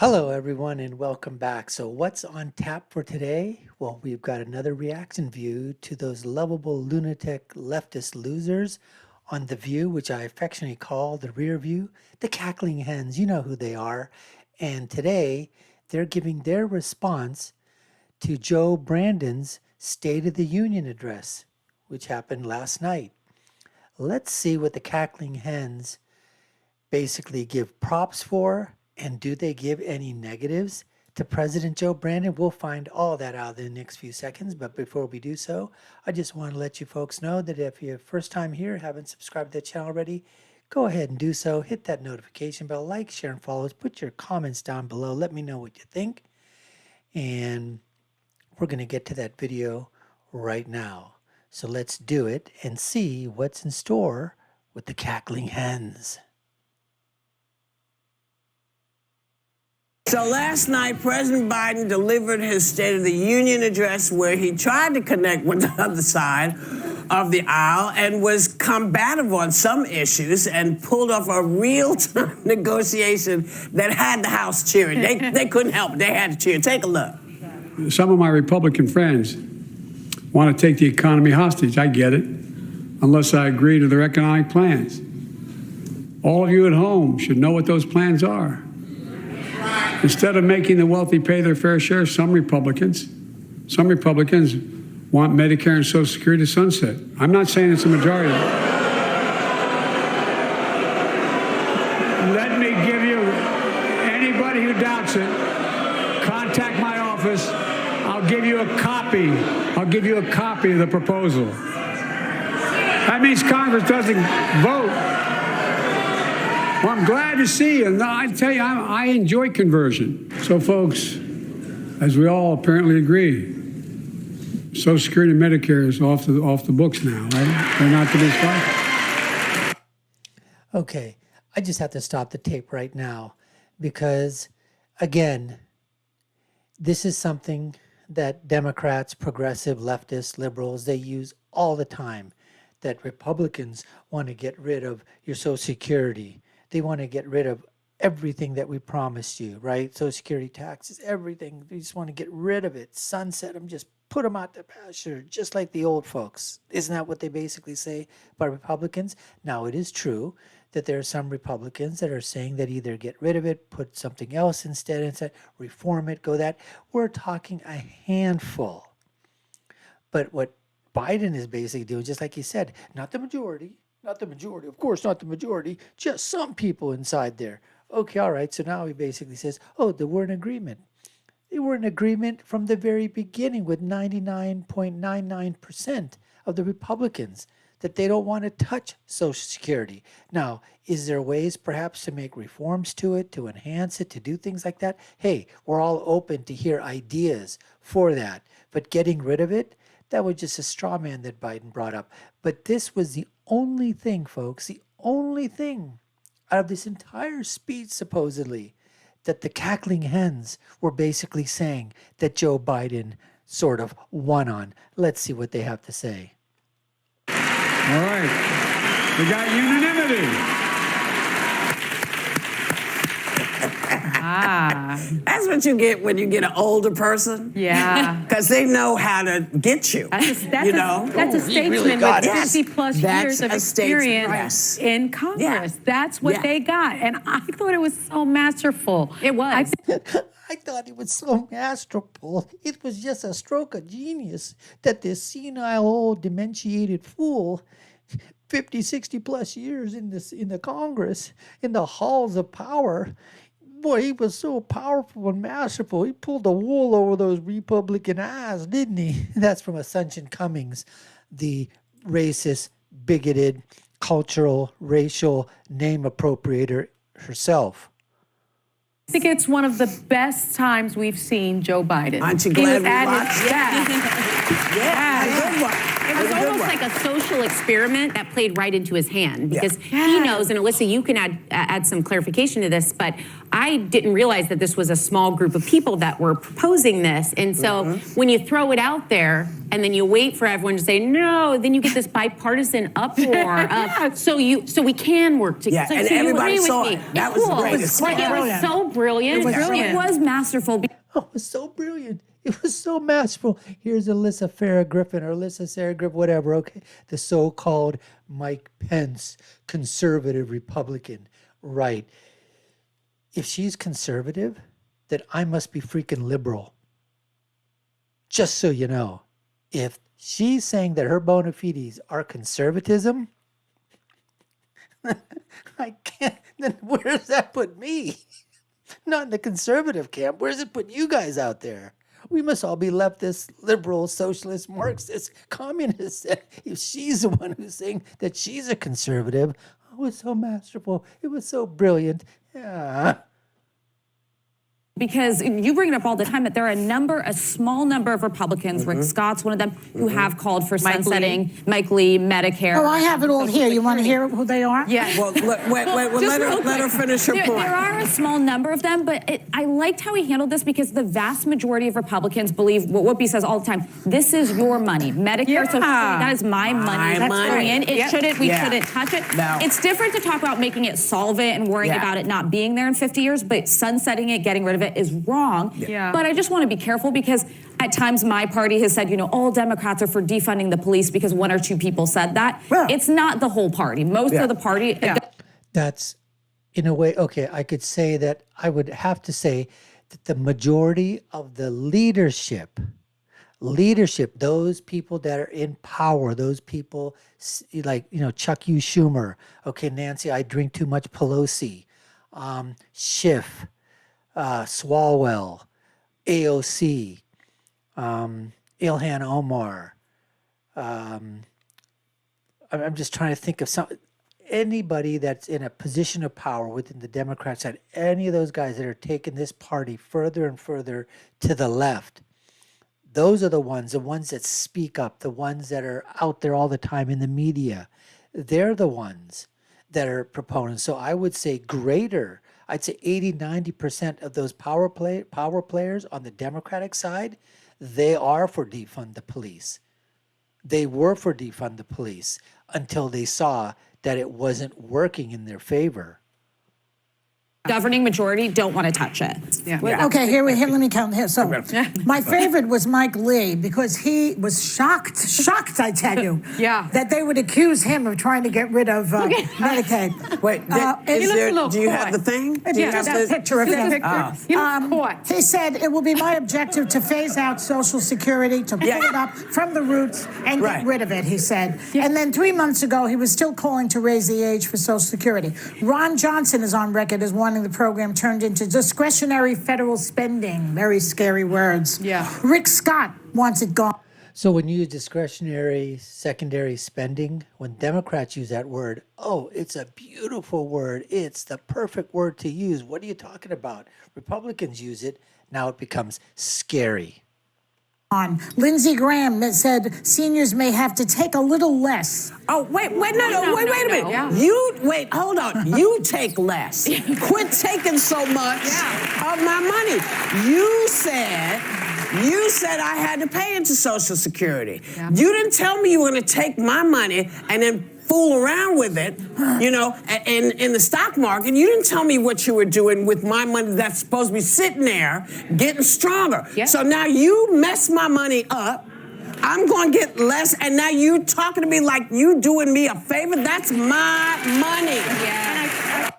Hello, everyone, and welcome back. So, what's on tap for today? Well, we've got another reaction view to those lovable lunatic leftist losers on The View, which I affectionately call the rear view, the cackling hens. You know who they are. And today, they're giving their response to Joe Brandon's State of the Union address, which happened last night. Let's see what the cackling hens basically give props for, and do they give any negatives to President Joe Brandon? We'll find all that out in the next few seconds. But before we do so, I just want to let you folks know that if you're first time here, haven't subscribed to the channel already, go ahead and do so. Hit that notification bell, like, share, and follow us. Put your comments down below. Let me know what you think. And we're going to get to that video right now. So let's do it and see what's in store with the cackling hens. So last night, President Biden delivered his State of the Union address where he tried to connect with the other side of the aisle and was combative on some issues and pulled off a real-time negotiation that had the House cheering. They couldn't help it. They had to cheer. Take a look. Some of my Republican friends want to take the economy hostage. I get it, unless I agree to their economic plans. All of you at home should know what those plans are. Instead of making the wealthy pay their fair share, some Republicans want Medicare and Social Security to sunset. I'm not saying it's a majority. Let me give you, anybody who doubts it, contact my office. I'll give you a copy. I'll give you a copy of the proposal. That means Congress doesn't vote. Well, I'm glad to see you. I tell you, I enjoy conversion. So, folks, as we all apparently agree, Social Security and Medicare is off the books now, right? They're not to be stopped. Okay, I just have to stop the tape right now because, again, this is something that Democrats, progressive, leftists, liberals, they use all the time, that Republicans want to get rid of your Social Security. They want to get rid of everything that we promised you, right? Social Security, taxes, everything. They just want to get rid of it, sunset them, just put them out to pasture, just like the old folks. Isn't that what they basically say by Republicans? Now, it is true that there are some Republicans that are saying that either get rid of it, put something else instead, reform it, go that. We're talking a handful. But what Biden is basically doing, just like he said, not the majority, of course, not the majority, just some people inside there. Okay, all right, so now he basically says, oh, they were in agreement. They were in agreement from the very beginning with 99.99% of the Republicans that they don't want to touch Social Security. Now, is there ways perhaps to make reforms to it, to enhance it, to do things like that? Hey, we're all open to hear ideas for that. But getting rid of it, that was just a straw man that Biden brought up. But this was the only thing, folks, the only thing out of this entire speech, supposedly, that the cackling hens were basically saying that Joe Biden sort of won on. Let's see what they have to say. All right. We got unanimity. That's what you get when you get an older person. Yeah. Because they know how to get you. That's a statesman really with got it. 50-plus years of experience in Congress. Yeah. That's what they got. And I thought it was so masterful. It was. I thought it was so masterful. It was just a stroke of genius that this senile, old, dementiated fool, 50, 60 plus years in the Congress, in the halls of power, boy, he was so powerful and masterful. He pulled the wool over those Republican eyes, didn't he? That's from Assumption Cummings, the racist, bigoted, cultural, racial name appropriator herself. I think it's one of the best times we've seen Joe Biden. Aren't you glad we watched that? Yeah, a good one. It was almost like a a social experiment that played right into his hand because he knows, and Alyssa, you can add some clarification to this, but I didn't realize that this was a small group of people that were proposing this. And so when you throw it out there and then you wait for everyone to say no, then you get this bipartisan uproar of, so we can work together. Yeah, so and everybody you agree saw with it. me. That was great. It was so brilliant. It was masterful. Oh, it was so brilliant. It was so masterful. Here's Alyssa Farrah Griffin or Alyssa Sarah Griffin, whatever, okay? The so-called Mike Pence, conservative Republican. Right. If she's conservative, then I must be freaking liberal. Just so you know. If she's saying that her bona fides are conservatism, I can't, then where does that put me? Not in the conservative camp. Where does it put you guys out there? We must all be leftist, liberal, socialist, Marxist, communist. If she's the one who's saying that she's a conservative, oh, it was so masterful. It was so brilliant. Yeah. Because you bring it up all the time that there are a small number of Republicans, Rick Scott's one of them, who have called for sunsetting Mike Lee, Medicare. Oh, I have it all here. You want to hear who they are? Yeah. Well, let her finish her point. There are a small number of them, but I liked how he handled this because the vast majority of Republicans believe what Whoopi says all the time. This is your money. Medicare, Social Security, that is my money. That's going in. We shouldn't touch it. No. It's different to talk about making it solvent and worrying about it not being there in 50 years, but sunsetting it, getting rid of it is wrong. Yeah. But I just want to be careful because at times my party has said, all Democrats are for defunding the police because one or two people said that. Well, it's not the whole party. Most of the party. That's, in a way, okay, I could say that I would have to say that the majority of the leadership, those people that are in power, those people like, Chuck U. Schumer, okay, Nancy, I drink too much Pelosi, Schiff, Swalwell, AOC, Ilhan Omar. I'm just trying to think of anybody that's in a position of power within the Democrat side, any of those guys that are taking this party further and further to the left. Those are the ones that speak up, the ones that are out there all the time in the media. They're the ones that are proponents. So I would say I'd say 80, 90% of those power players on the Democratic side, they are for defund the police. They were for defund the police until they saw that it wasn't working in their favor. Governing majority don't want to touch it. Yeah. Okay, here, let me count here. So my favorite was Mike Lee because he was shocked, I tell you, that they would accuse him of trying to get rid of Medicaid. Wait, do you have the thing? Just a picture of him. He looks caught. He said, it will be my objective to phase out Social Security, to pull it up from the roots and get rid of it, he said. And then 3 months ago, he was still calling to raise the age for Social Security. Ron Johnson is on record as wanting the program turned into discretionary federal spending. Very scary words. Yeah. Rick Scott wants it gone. So when you use discretionary secondary spending, when Democrats use that word, oh, it's a beautiful word. It's the perfect word to use. What are you talking about? Republicans use it. Now it becomes scary. On. Lindsey Graham that said seniors may have to take a little less. Oh, wait a minute. Yeah. Hold on. You take less. Quit taking so much of my money. You said I had to pay into Social Security. Yeah. You didn't tell me you were going to take my money and then fool around with it, in the stock market. You didn't tell me what you were doing with my money that's supposed to be sitting there getting stronger. Yeah. So now you mess my money up. I'm going to get less, and now you talking to me like you doing me a favor? That's my money. Yeah.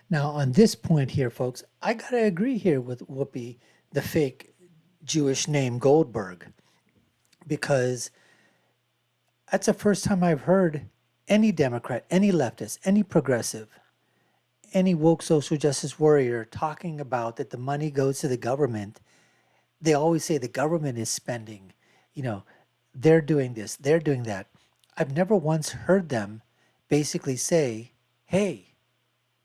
Now, on this point here, folks, I got to agree here with Whoopi, the fake Jewish name Goldberg, because that's the first time I've heard any Democrat, any leftist, any progressive, any woke social justice warrior talking about that the money goes to the government. They always say the government is spending, they're doing this, they're doing that. I've never once heard them basically say, hey,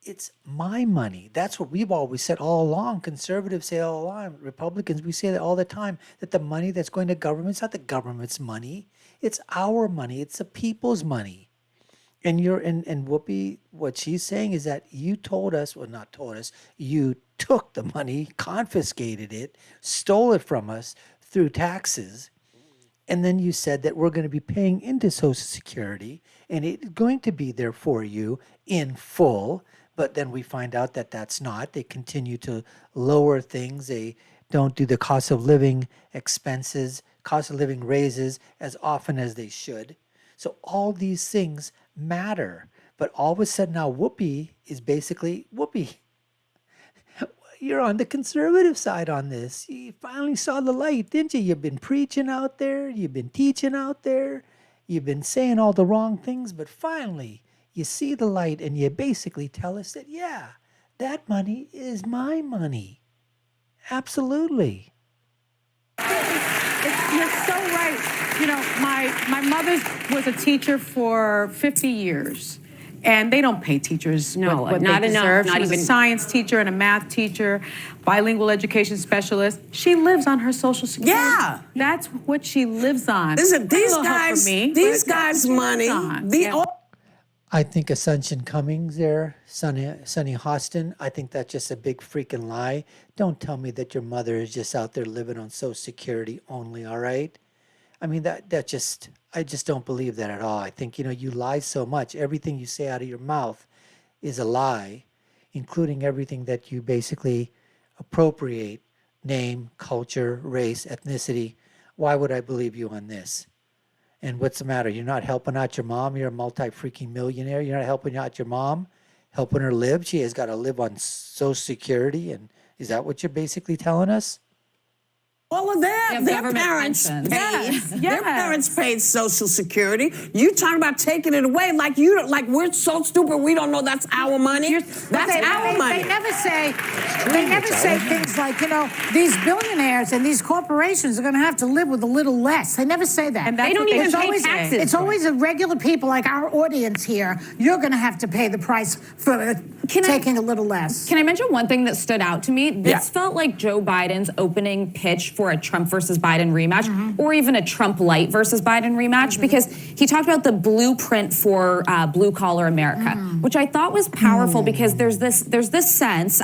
it's my money. That's what we've always said all along. Conservatives say all along. Republicans, we say that all the time, that the money that's going to government is not the government's money. It's our money. It's the people's money. And Whoopi, what she's saying is that you told us, well, not told us, you took the money, confiscated it, stole it from us through taxes, and then you said that we're going to be paying into Social Security and it's going to be there for you in full. But then we find out that that's not. They continue to lower things. They don't do the cost of living expenses, cost of living raises as often as they should. So all these things matter. But all of a sudden now Whoopi is basically, Whoopi, you're on the conservative side on this. You finally saw the light, didn't you? You've been preaching out there. You've been teaching out there. You've been saying all the wrong things, but finally you see the light and you basically tell us that, yeah, that money is my money. Absolutely. You're so right. You know, my mother was a teacher for 50 years. And they don't pay teachers what not they enough. deserve. Not She was even a science teacher and a math teacher, bilingual education specialist. She lives on her Social Security. Yeah. That's what she lives on. Listen, these Little help guys, for me, these but that's guys' what she money, lives on. I think Ascension Cummings there, Sonny Hostin, I think that's just a big freaking lie. Don't tell me that your mother is just out there living on Social Security only, all right? I mean, I just don't believe that at all. I think, you lie so much. Everything you say out of your mouth is a lie, including everything that you basically appropriate, name, culture, race, ethnicity. Why would I believe you on this? And what's the matter? You're not helping out your mom. You're a multi-freaking millionaire. You're not helping out your mom, helping her live. She has got to live on Social Security. And is that what you're basically telling us? All of them, their parents paid. Their parents paid Social Security. You talking about taking it away like we're so stupid we don't know that's our money. That's our money. They never say things like, these billionaires and these corporations are going to have to live with a little less. They never say that. And they don't even pay taxes. It's always the regular people like our audience here. You're going to have to pay the price for taking a little less. Can I mention one thing that stood out to me? This felt like Joe Biden's opening pitch for a Trump versus Biden rematch, or even a Trump light versus Biden rematch, because he talked about the blueprint for blue-collar America, which I thought was powerful because there's this sense.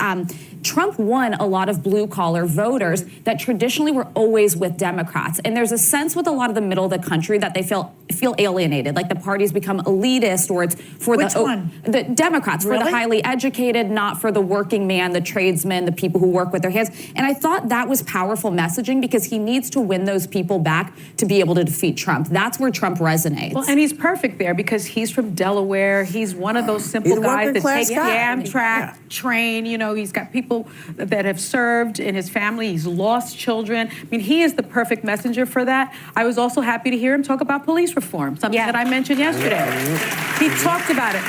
Trump won a lot of blue-collar voters that traditionally were always with Democrats. And there's a sense with a lot of the middle of the country that they feel alienated, like the party's become elitist, or it's for the Democrats, for the highly educated, not for the working man, the tradesman, the people who work with their hands. And I thought that was powerful messaging because he needs to win those people back to be able to defeat Trump. That's where Trump resonates. Well, and he's perfect there because he's from Delaware. He's one of those simple guys that take the Amtrak train. He's got people that have served in his family. He's lost children. I mean, he is the perfect messenger for that. I was also happy to hear him talk about police reform, something that I mentioned yesterday. He talked about it.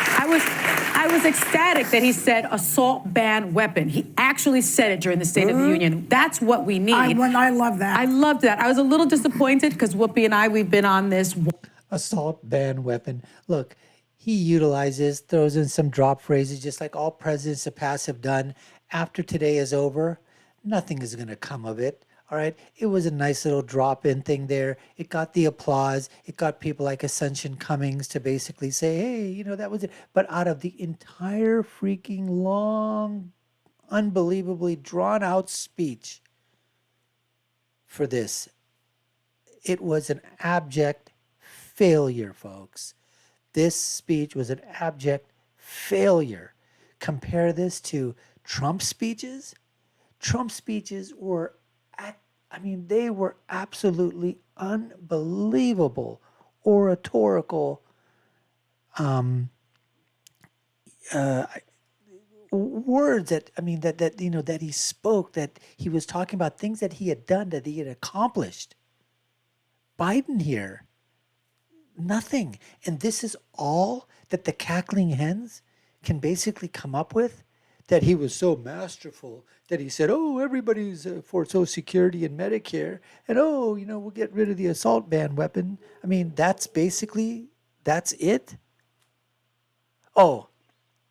I was ecstatic that he said assault ban weapon. He actually said it during the State of the Union. That's what we need. I love that. I loved that. I was a little disappointed because Whoopi and I, we've been on this. Assault ban weapon. Look, he throws in some drop phrases, just like all presidents of the past have done. After today is over, nothing is going to come of it. All right. It was a nice little drop-in thing there. It got the applause. It got people like Ascension Cummings to basically say, hey, that was it. But out of the entire freaking long, unbelievably drawn-out speech for this, it was an abject failure, folks. This speech was an abject failure. Compare this to Trump speeches. Trump speeches were, they were absolutely unbelievable oratorical words that he spoke, that he was talking about things that he had done, that he had accomplished. Biden here, nothing. And this is all that the cackling hens can basically come up with, that he was so masterful that he said, oh, everybody's for Social Security and Medicare, and we'll get rid of the assault ban weapon. I mean, that's it. Oh,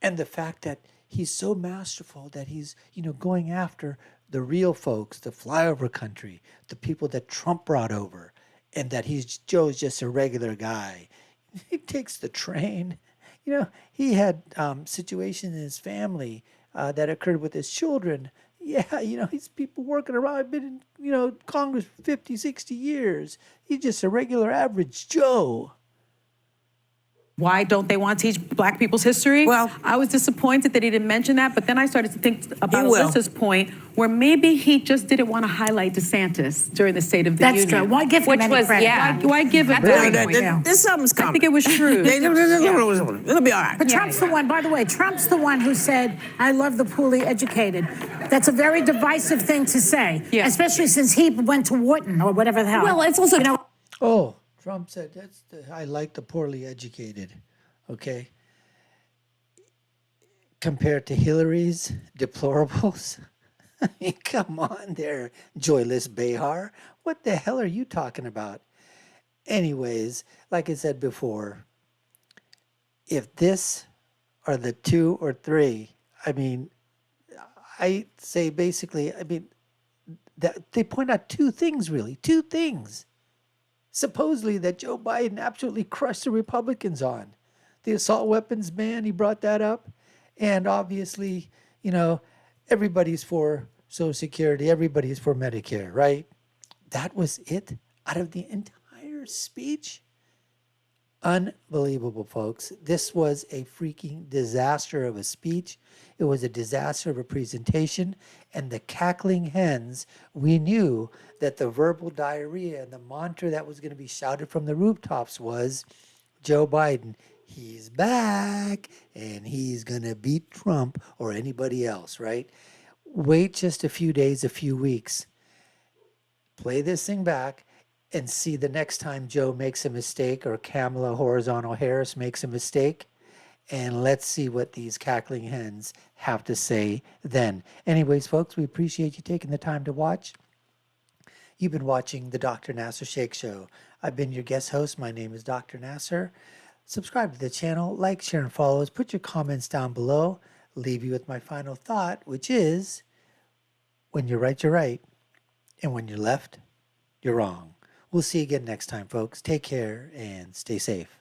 and the fact that he's so masterful that he's, going after the real folks, the flyover country, the people that Trump brought over, and that Joe's just a regular guy. He takes the train. He had situations in his family that occurred with his children. Yeah, he's people working around. I've been in, Congress for 50, 60 years. He's just a regular average Joe. Why don't they want to teach black people's history? Well, I was disappointed that he didn't mention that, but then I started to think about He will. Alyssa's point, where maybe he just didn't want to highlight DeSantis during the State of the Union. That's true. Why give him Which any was, credit? yeah. Why give it? This something's coming. I think it was true. It'll be all right. But Trump's the one, by the way, Trump's the one who said, I love the poorly educated. That's a very divisive thing to say, especially since he went to Wharton or whatever the hell. Well, it's also Oh, Trump said I like the poorly educated. Okay. Compared to Hillary's deplorables. I mean, come on there, joyless Behar. What the hell are you talking about? Anyways, like I said before, if this are the 2 or 3, I say basically, that they point out 2 things, really. 2 things. Supposedly that Joe Biden absolutely crushed the Republicans on. The assault weapons ban, he brought that up. And obviously, everybody's for Social Security, everybody's for Medicare, right? That was it out of the entire speech. Unbelievable, folks. This was a freaking disaster of a speech. It was a disaster of a presentation. And the cackling hens, we knew that the verbal diarrhea and the mantra that was going to be shouted from the rooftops was Joe Biden, he's back and he's going to beat Trump or anybody else, right? Wait just a few days, a few weeks. Play this thing back and see the next time Joe makes a mistake or Kamala Horizontal Harris makes a mistake. And let's see what these cackling hens have to say then. Anyways, folks, we appreciate you taking the time to watch. You've been watching the Dr. Nasir Shaikh Show. I've been your guest host. My name is Dr. Nasir. Subscribe to the channel, like, share, and follow us. Put your comments down below. Leave you with my final thought, which is, when you're right, and when you're left, you're wrong. We'll see you again next time, folks. Take care and stay safe.